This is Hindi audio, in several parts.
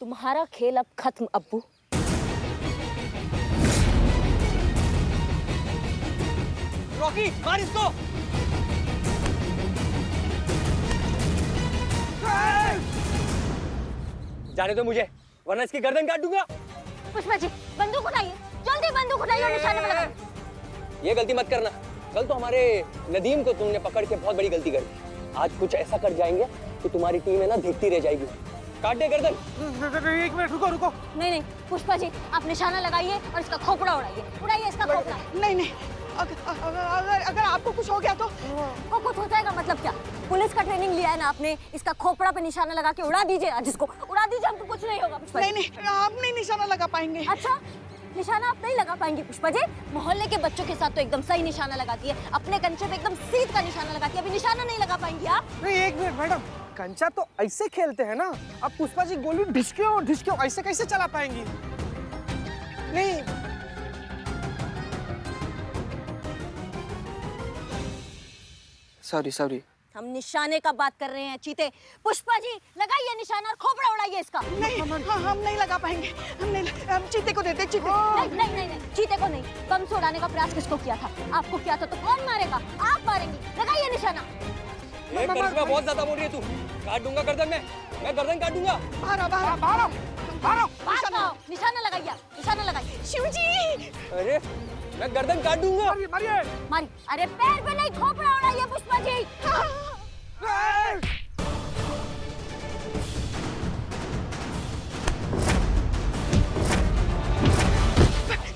तुम्हारा खेल अब खत्म अब्बू। रॉकी मार इसको। जाने दो मुझे, वरना इसकी गर्दन काट दूंगा। पुष्पा जी बंदूक उठाइए, जल्दी बंदूक उठाइए और निशाने पर लगाइए। ये गलती मत करना। कल तो हमारे नदीम को तुमने पकड़ के बहुत बड़ी गलती कर दी। आज कुछ ऐसा कर जाएंगे कि तुम्हारी टीम है ना देखती रह जाएगी। काट दे गर्दन। एक मिनट रुको। नहीं पुष्पा जी, आप निशाना लगाइए और इसका खोपड़ा उड़ाइए इसका खोपड़ा। नहीं अगर आपको कुछ हो गया तो कुछ हो जाएगा मतलब क्या? पुलिस का ट्रेनिंग लिया है ना आपने, इसका खोपड़ा पे निशाना लगा के उड़ा दीजिए, आज इसको उड़ा दीजिए, हमको कुछ नहीं होगा पुष्पा जी। नहीं आप नहीं निशाना लगा पाएंगे। अच्छा निशाना आप नहीं लगा पाएंगे पुष्पा जी? मोहल्ले के बच्चों के साथ तो एकदम सही निशाना लगाती है, अपने कंचे पे एकदम सीध का निशाना लगाती है, अभी निशाना नहीं लगा पाएंगी आप? नहीं एक मिनट मैडम, कंचा तो ऐसे खेलते हैं ना, अब पुष्पा जी गोली ढिसके ऐसे कैसे चला पाएंगी? नहीं सॉरी हम निशाने का बात कर रहे हैं चीते। पुष्पा जी लगाइए निशाना और खोपड़ा उड़ाइए इसका। नहीं हम नहीं लगा पाएंगे, हम चीते को देते चीते। नहीं चीते को नहीं। बम से उड़ाने का प्रयास किसको किया था? आपको किया था तो कौन मारेगा? आप मारेंगी। लगाइए निशाना। ये करिश्मा बहुत ज्यादा बोल रही है तू। काट दूंगा गर्दन में, मैं गर्दन काट दूंगा। बाहर निशाना लगाइए, निशाना लगाइए। शिव जी अरे मैं गर्दन काट दूंगा। मारी। अरे पैर पे नहीं, खोपड़ा उड़ाइए पुष्पा जी।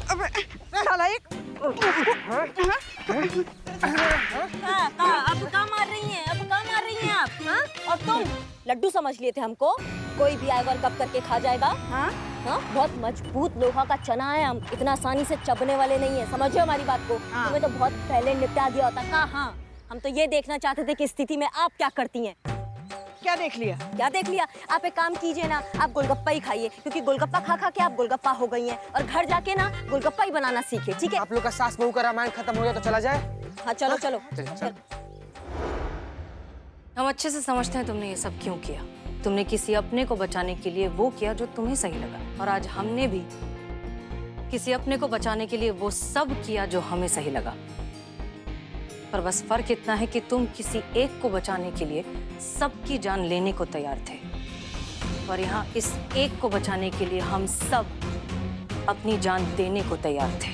अब कहाँ मार रही हैं आप? हाँ? और तुम लड्डू समझ लिए थे हमको? कोई भी आएगा और कब करके खा जाएगा? हाँ? बहुत मजबूत लोहा का चना है हम, इतना आसानी से चबने वाले नहीं है, समझो हमारी बात को। तुम्हें तो बहुत पहले निपटा दिया होता। कहाँ? हम तो ये देखना चाहते थे कि स्थिति में आप क्या करती हैं। क्या देख लिया? आप एक काम कीजिए ना, आप गोलगप्पा ही खाइए, क्योंकि गोलगप्पा खा के आप गोलगप्पा हो गई हैं, और घर जाके ना गोलगप्पा ही बनाना सीखे, ठीक है? आप लोग का सास बहू का रामायण खत्म हो गया तो चला जाए। हाँ चलो। हम अच्छे से समझते हैं तुमने ये सब क्यों किया। तुमने किसी अपने को बचाने के लिए वो किया जो तुम्हें सही लगा, और आज हमने भी किसी अपने को बचाने के लिए वो सब किया जो हमें सही लगा। पर बस फर्क इतना है कि तुम किसी एक को बचाने के लिए सबकी जान लेने को तैयार थे, और यहाँ इस एक को बचाने के लिए हम सब अपनी जान देने को तैयार थे।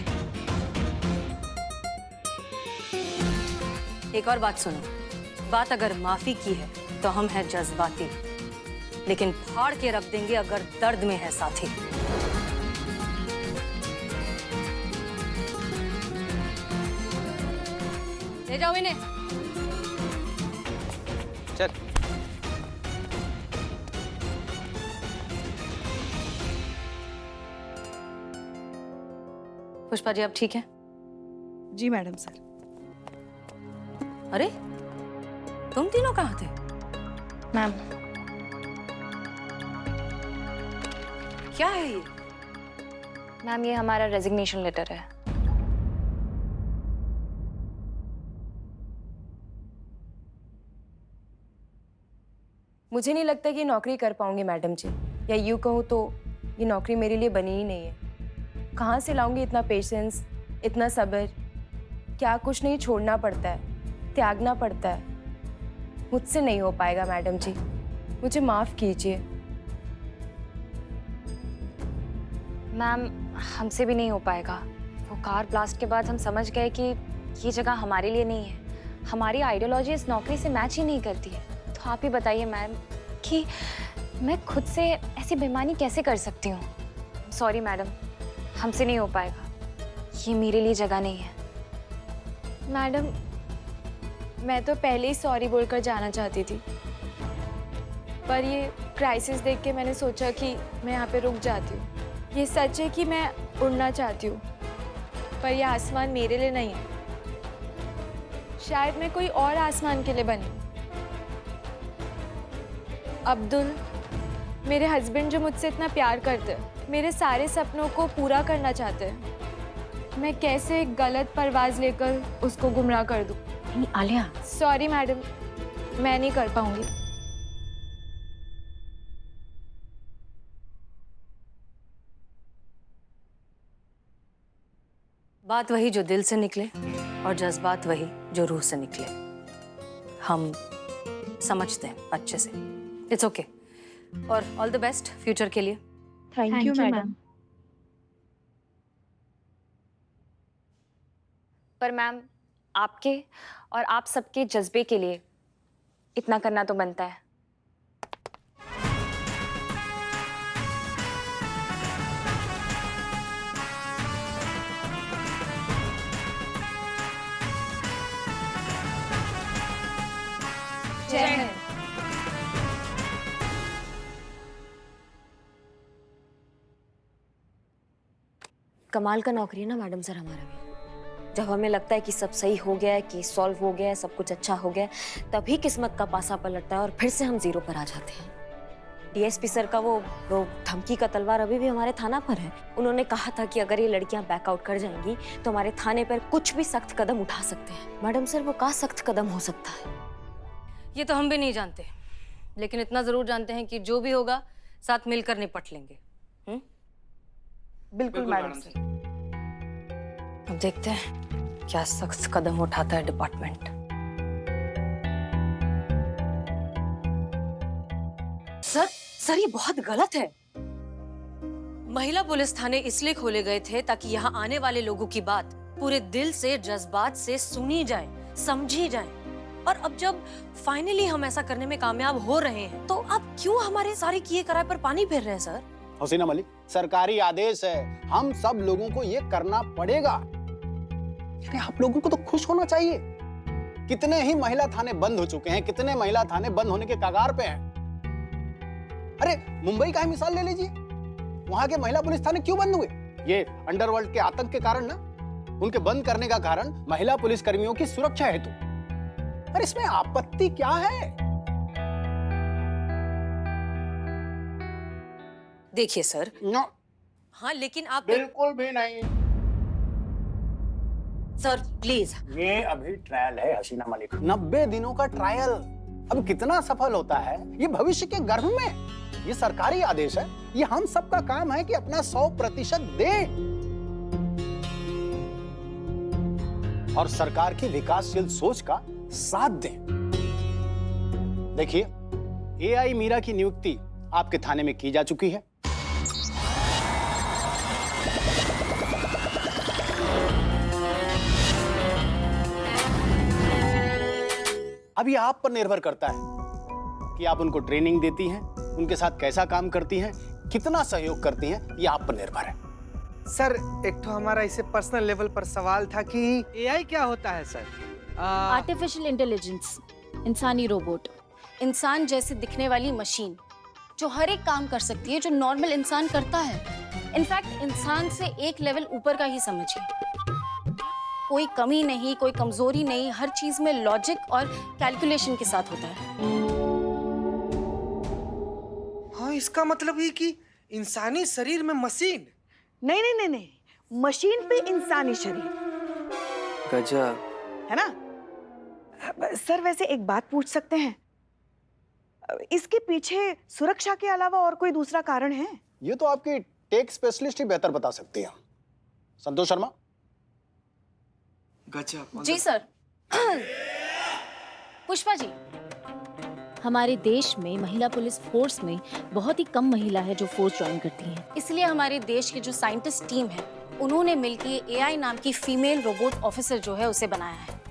एक और बात सुनो, बात अगर माफी की है तो हम हैं जज्बाती, लेकिन फाड़ के रख देंगे अगर दर्द में है साथी। ले जाओ इन्हें। चल। पुष्पा जी आप ठीक हैं? जी मैडम सर। अरे तुम तीनों कहाँ थे? मैम क्या है ये? मैम ये हमारा रेजिग्नेशन लेटर है। मुझे नहीं लगता कि ये नौकरी कर पाऊंगी मैडम जी, या यूँ कहूँ तो ये नौकरी मेरे लिए बनी ही नहीं है। कहाँ से लाऊंगी इतना पेशेंस, इतना सब्र? क्या कुछ नहीं छोड़ना पड़ता है, त्यागना पड़ता है। मुझसे नहीं हो पाएगा मैडम जी, मुझे माफ़ कीजिए। मैम हमसे भी नहीं हो पाएगा। वो कार ब्लास्ट के बाद हम समझ गए कि ये जगह हमारे लिए नहीं है। हमारी आइडियोलॉजी इस नौकरी से मैच ही नहीं करती है। तो आप ही बताइए मैम कि मैं खुद से ऐसी बेईमानी कैसे कर सकती हूँ। सॉरी मैडम, हमसे नहीं हो पाएगा, ये मेरे लिए जगह नहीं है। मैडम मैं तो पहले ही सॉरी बोलकर जाना चाहती थी, पर ये क्राइसिस देख के मैंने सोचा कि मैं यहाँ पे रुक जाती हूँ। ये सच है कि मैं उड़ना चाहती हूँ, पर यह आसमान मेरे लिए नहीं है। शायद मैं कोई और आसमान के लिए बनी। अब्दुल, मेरे हस्बैंड जो मुझसे इतना प्यार करते हैं, मेरे सारे सपनों को पूरा करना चाहते हैं, मैं कैसे एक गलत परवाज़ लेकर उसको गुमराह कर दूँ? नहीं आलिया। सॉरी मैडम, मैं नहीं कर पाऊंगी। बात वही जो दिल से निकले और जज्बात वही जो रूह से निकले। हम समझते हैं अच्छे से। It's okay. और ऑल द बेस्ट फ्यूचर के लिए। Thank you madam. पर मैम, आपके और आप सबके जज्बे के लिए इतना करना तो बनता है। जय हिंद। कमाल का नौकरी है ना मैडम सर हमारा भी। जब हमें लगता है कि सब सही हो गया है, केस सॉल्व हो गया है, सब कुछ अच्छा हो गया है, तभी किस्मत का पासा पलटता है और फिर से हम जीरो पर आ जाते हैं। डीएसपी सर का वो धमकी का तलवार अभी भी हमारे थाना पर है। उन्होंने कहा था कि अगर ये लड़कियां बैकआउट कर जाएंगी तो हमारे थाने पर कुछ भी सख्त कदम उठा सकते हैं। मैडम सर, वो क्या सख्त कदम हो सकता है? ये तो हम भी नहीं जानते, लेकिन इतना जरूर जानते हैं कि जो भी होगा साथ मिलकर निपट लेंगे। बिल्कुल मैडम सर। अब देखते हैं क्या सख्त कदम उठाता है डिपार्टमेंट। सर ये बहुत गलत है। महिला पुलिस थाने इसलिए खोले गए थे ताकि यहाँ आने वाले लोगों की बात पूरे दिल से, जज्बात से सुनी जाए, समझी जाए। और अब जब फाइनली हम ऐसा करने में कामयाब हो रहे हैं तो अब क्यों हमारे सारे किए कराए पर पानी फेर रहे हैं सर? हसीना मलिक, सरकारी आदेश है, हम सब लोगों को ये करना पड़ेगा। आप लोगों को तो खुश होना चाहिए। कितने ही महिला थाने बंद हो चुके हैं, कितने महिला थाने बंद होने के कगार पे हैं। अरे मुंबई का ही मिसाल ले लीजिए, वहां के महिला पुलिस थाने क्यों बंद हुए? ये अंडरवर्ल्ड के आतंक के कारण ना। उनके बंद करने का कारण महिला पुलिस कर्मियों की सुरक्षा हेतु। अरे इसमें आपत्ति क्या है? देखिए सर। नो, हाँ लेकिन आप बिल्कुल भी नहीं। Sir please. ये अभी ट्रायल है हसीना मलिक, 90 दिनों का ट्रायल। अब कितना सफल होता है ये भविष्य के गर्भ में। ये सरकारी आदेश है, ये हम सबका काम है कि अपना 100% दें और सरकार की विकासशील सोच का साथ दें। देखिए, एआई मीरा की नियुक्ति आपके थाने में की जा चुकी है। अब ये आप पर निर्भर करता है कि आप उनको ट्रेनिंग देती हैं, उनके साथ कैसा काम करती हैं, कितना सहयोग करती हैं, ये आप पर निर्भर है। सर, एक तो हमारा इसे पर्सनल लेवल पर सवाल था कि एआई क्या होता है सर? आर्टिफिशियल इंटेलिजेंस, इंसानी रोबोट, इंसान जैसे दिखने वाली मशीन जो हर एक काम कर सकती है जो नॉर्मल इंसान करता है। इनफैक्ट इंसान से एक लेवल ऊपर का ही समझिए। कोई कमी नहीं, कोई कमजोरी नहीं, हर चीज में लॉजिक और कैलकुलेशन के साथ होता है। हाँ, इसका मतलब ये कि इंसानी शरीर में मशीन। नहीं नहीं नहीं नहीं, मशीन पे इंसानी शरीर। गजब है ना? सर वैसे एक बात पूछ सकते हैं, इसके पीछे सुरक्षा के अलावा और कोई दूसरा कारण है? ये तो आपकी टेक स्पेशलिस्ट ही बेहतर बता सकती है। संतोष शर्मा। गजब। जी सर। पुष्पा जी, हमारे देश में महिला पुलिस फोर्स में बहुत ही कम महिला है जो फोर्स ज्वाइन करती हैं। इसलिए हमारे देश के जो साइंटिस्ट टीम है उन्होंने मिलकर एआई नाम की फीमेल रोबोट ऑफिसर जो है उसे बनाया है।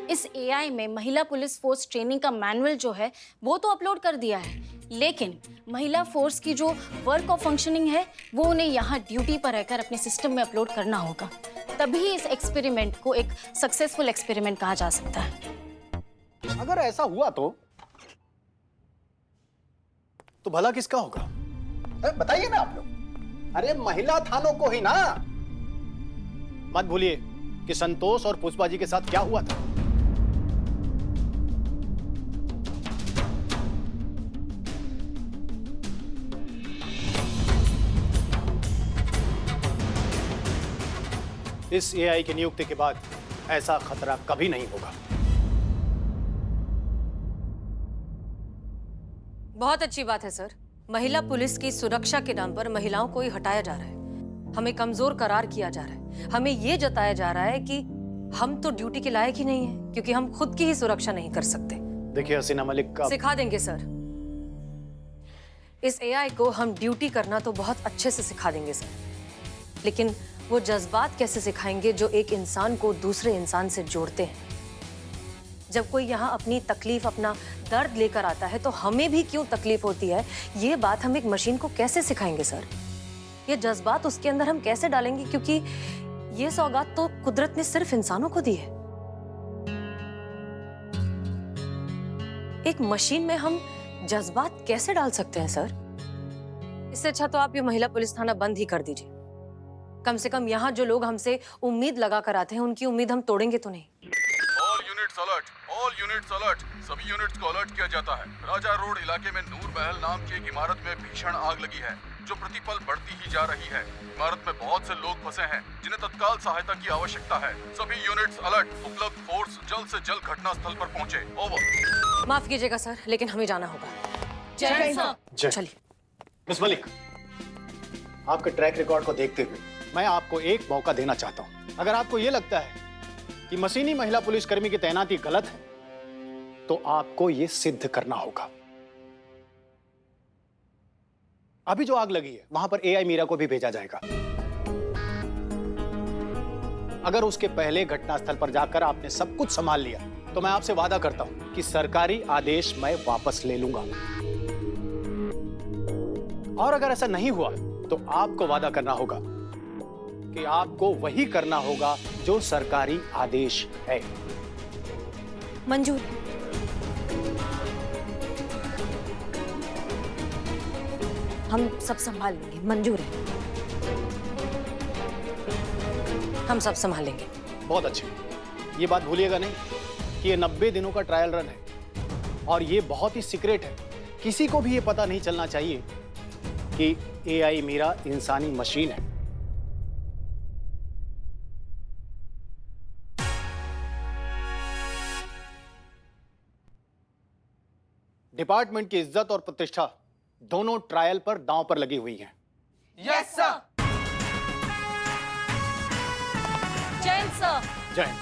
इस एआई में महिला पुलिस फोर्स ट्रेनिंग का मैनुअल जो है वो तो अपलोड कर दिया है, लेकिन महिला फोर्स की जो वर्क और फंक्शनिंग है वो उन्हें यहाँ ड्यूटी पर रहकर अपने सिस्टम में अपलोड करना होगा। तभी इस एक्सपेरिमेंट को एक सक्सेसफुल एक्सपेरिमेंट कहा जा सकता है। अगर ऐसा हुआ तो भला किसका होगा? बताइए ना आप लोग। अरे महिला थानों को ही ना। मत भूलिए कि संतोष और पुष्पा जी के साथ क्या हुआ था। इस एआई की नियुक्ति के बाद ऐसा खतरा कभी नहीं होगा। बहुत अच्छी बात है सर। महिला पुलिस की सुरक्षा के नाम पर महिलाओं को ही हटाया जा रहा है। हमें कमजोर करार किया जा रहा है। हमें ये जताया जा रहा है कि हम तो ड्यूटी के लायक ही नहीं है, क्योंकि हम खुद की ही सुरक्षा नहीं कर सकते। देखिए हसीना मलिक का सिखा देंगे सर। इस एआई को हम ड्यूटी करना तो बहुत अच्छे से सिखा देंगे सर, लेकिन वो जज्बात कैसे सिखाएंगे जो एक इंसान को दूसरे इंसान से जोड़ते हैं। जब कोई यहाँ अपनी तकलीफ, अपना दर्द लेकर आता है तो हमें भी क्यों तकलीफ होती है, ये बात हम एक मशीन को कैसे सिखाएंगे सर? ये जज्बात उसके अंदर हम कैसे डालेंगे, क्योंकि ये सौगात तो कुदरत ने सिर्फ इंसानों को दी है। एक मशीन में हम जज्बात कैसे डाल सकते हैं सर? इससे अच्छा तो आप ये महिला पुलिस थाना बंद ही कर दीजिए। कम से कम यहाँ जो लोग हमसे उम्मीद लगा कर आते हैं, उनकी उम्मीद हम तोड़ेंगे तो नहीं। All units alert. सभी यूनिट्स को अलर्ट किया जाता है। राजा रोड इलाके में नूर महल नाम की एक इमारत में भीषण आग लगी है, जो प्रतिपल बढ़ती ही जा रही है। इमारत में बहुत से लोग फंसे हैं, जिन्हें तत्काल सहायता की आवश्यकता है। सभी यूनिट्स अलर्ट। उपलब्ध फोर्स जल्द से जल्द घटना स्थल पर पहुंचे। ओवर। माफ कीजिएगा सर, लेकिन हमें जाना होगा। जय सर। चलिए। मिस मलिक, आपके ट्रैक रिकॉर्ड को देखते हुए मैं आपको एक मौका देना चाहता हूं। अगर आपको यह लगता है कि मशीनी महिला पुलिसकर्मी की तैनाती गलत है, तो आपको यह सिद्ध करना होगा। अभी जो आग लगी है वहां पर एआई मीरा को भी भेजा जाएगा। अगर उसके पहले घटनास्थल पर जाकर आपने सब कुछ संभाल लिया तो मैं आपसे वादा करता हूं कि सरकारी आदेश मैं वापस ले लूंगा। और अगर ऐसा नहीं हुआ तो आपको वादा करना होगा कि आपको वही करना होगा जो सरकारी आदेश है। मंजूर। हम सब संभाल लेंगे। मंजूर है, हम सब संभालेंगे। बहुत अच्छे। ये बात भूलिएगा नहीं कि ये 90 दिनों का ट्रायल रन है और ये बहुत ही सीक्रेट है। किसी को भी ये पता नहीं चलना चाहिए कि एआई मीरा इंसानी मशीन है। डिपार्टमेंट की इज्जत और प्रतिष्ठा दोनों ट्रायल पर दांव पर लगी हुई हैं। Yes sir. जैन सर। जय।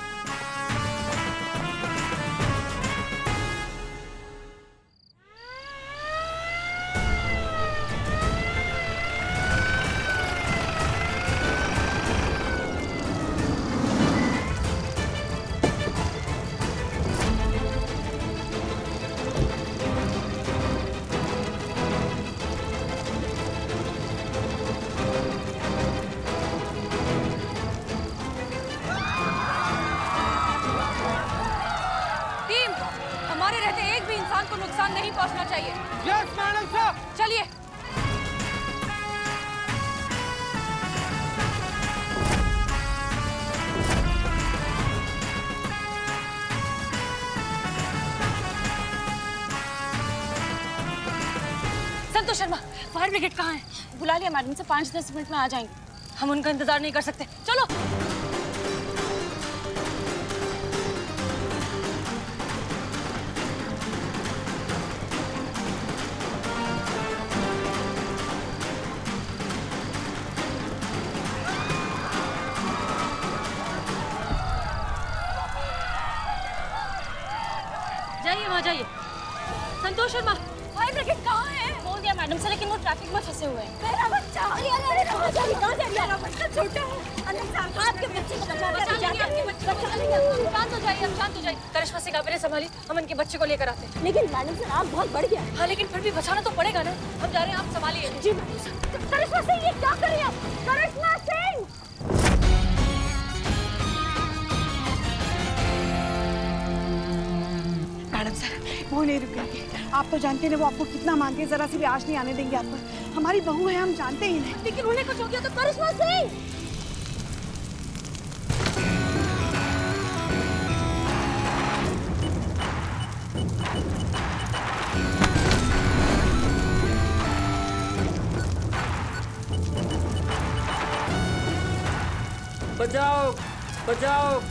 हमारे रहते एक भी इंसान को नुकसान नहीं पहुंचना चाहिए। Yes madam sir. चलिए। संतोष शर्मा, फायर ब्रिगेड कहाँ है? बुला लिया मैडम से, 5-10 मिनट में आ जाएंगे। हम उनका इंतजार नहीं कर सकते, चलो। जाइए, वहाँ जाइए। संतोष शर्मा, फायर ब्रिगेड कहाँ है? बोल दिया मैडम से, लेकिन वो ट्रैफिक में फंसे हुए हैं। मेरा बच्चा! अरे कहाँ जा रही? मेरा बच्चा छोटा है। अंदर से आपके बच्चे को बचा लेंगे। आपके बच्चे को बचा लेंगे। शांत हो जाइए, अब शांत हो जाइए। करिश्मा से घबरे संभाली, हम उनके बच्चे को लेकर आते हैं। लेकिन मैडम सर आग बहुत बढ़ गया। हाँ, लेकिन फिर भी बचाना तो पड़ेगा ना। हम जा रहे हैं, आप संभालिए। जी मैडम सर। करिश्मा सिंह, ये क्या कर रही हैं आप? करिश्मा सिंह! मैडम सर, वो नहीं रुकेंगे। आप तो जानते हैं वो आपको कितना मानते हैं, जरा सी भी आश नहीं आने देंगे आप पर। हमारी बहू है, हम जानते ही नहीं। लेकिन उन्हें कुछ हो गया तो करिश्मा सिंह! बचाओ, बचाओ।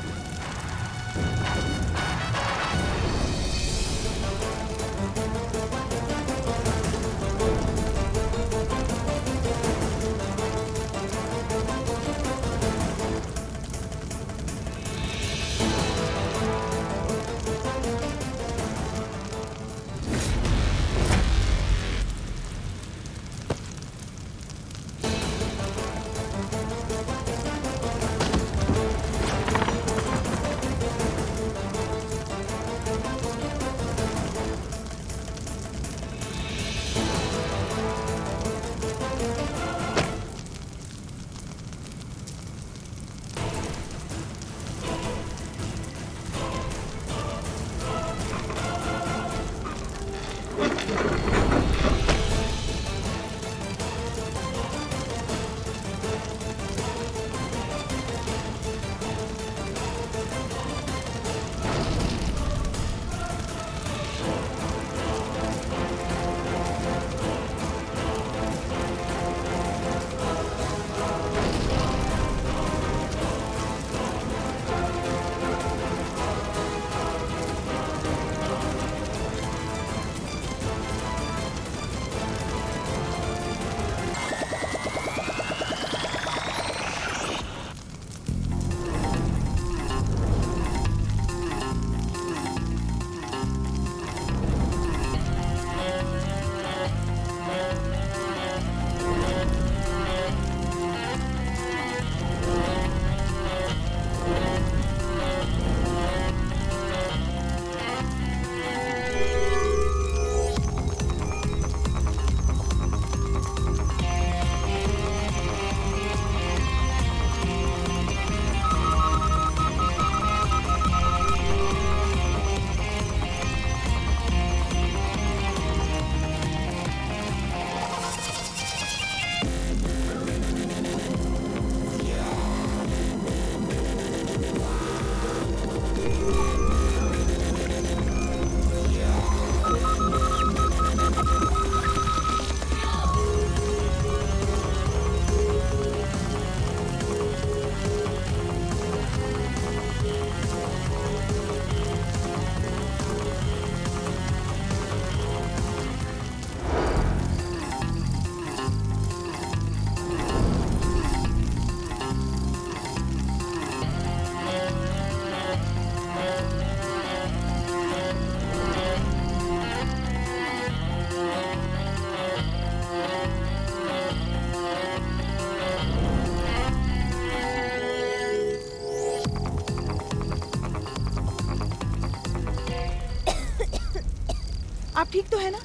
ठीक तो है ना?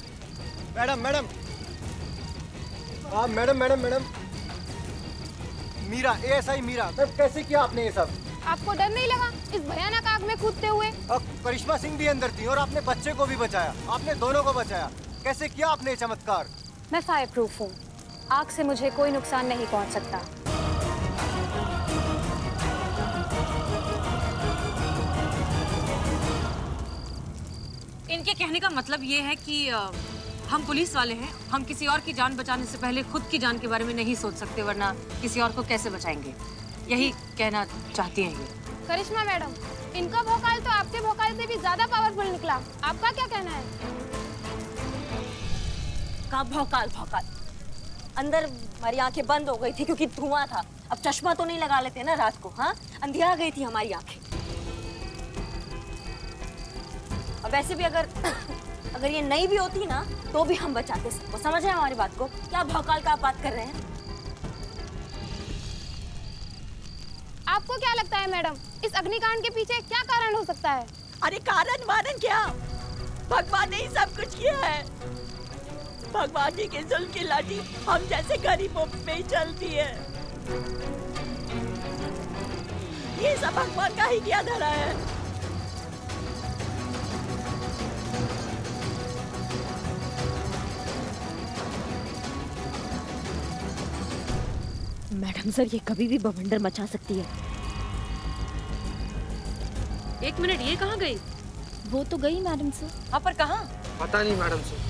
Madam madam madam madam madam Meera, ASI Meera, ma'am कैसे किया आपने ये सब? आपको डर नहीं लगा इस भयानक आग में कूदते हुए? करिश्मा सिंह भी अंदर थी और आपने बच्चे को भी बचाया, आपने दोनों को बचाया। कैसे किया आपने ये चमत्कार? मैं फायर प्रूफ हूँ, आग से मुझे कोई नुकसान नहीं पहुँच सकता। इनके कहने का मतलब ये है कि हम पुलिस वाले हैं, हम किसी और की जान बचाने से पहले खुद की जान के बारे में नहीं सोच सकते, वरना किसी और को कैसे बचाएंगे, यही कहना चाहती हैं ये। करिश्मा मैडम, इनका भौकाल तो आपके भौकाल से भी ज्यादा पावरफुल निकला। आपका क्या कहना है? का भौकाल भौकाल, अंदर हमारी आंखें बंद हो गई थी क्योंकि धुआं था। अब चश्मा तो नहीं लगा लेते ना रात को, हाँ? अंधिया गई थी हमारी आंखें। और वैसे भी अगर ये नहीं भी होती ना तो भी हम बचाते सबको। समझ रहे हैं हमारी बात को? क्या भौकाल का आप बात कर रहे हैं? आपको क्या लगता है मैडम, इस अग्निकांड के पीछे क्या कारण हो सकता है? अरे कारण वारण क्या, भगवान ने ही सब कुछ किया है। भगवान जी के जुल्म की लाठी हम जैसे गरीबों पे ही चलती है। ये सब भगवान का ही किया धरा है। मैडम सर, ये कभी भी बवंडर मचा सकती है। एक मिनट, ये कहाँ गई? वो तो गई मैडम सर। हाँ, पर कहाँ? पता नहीं मैडम सर।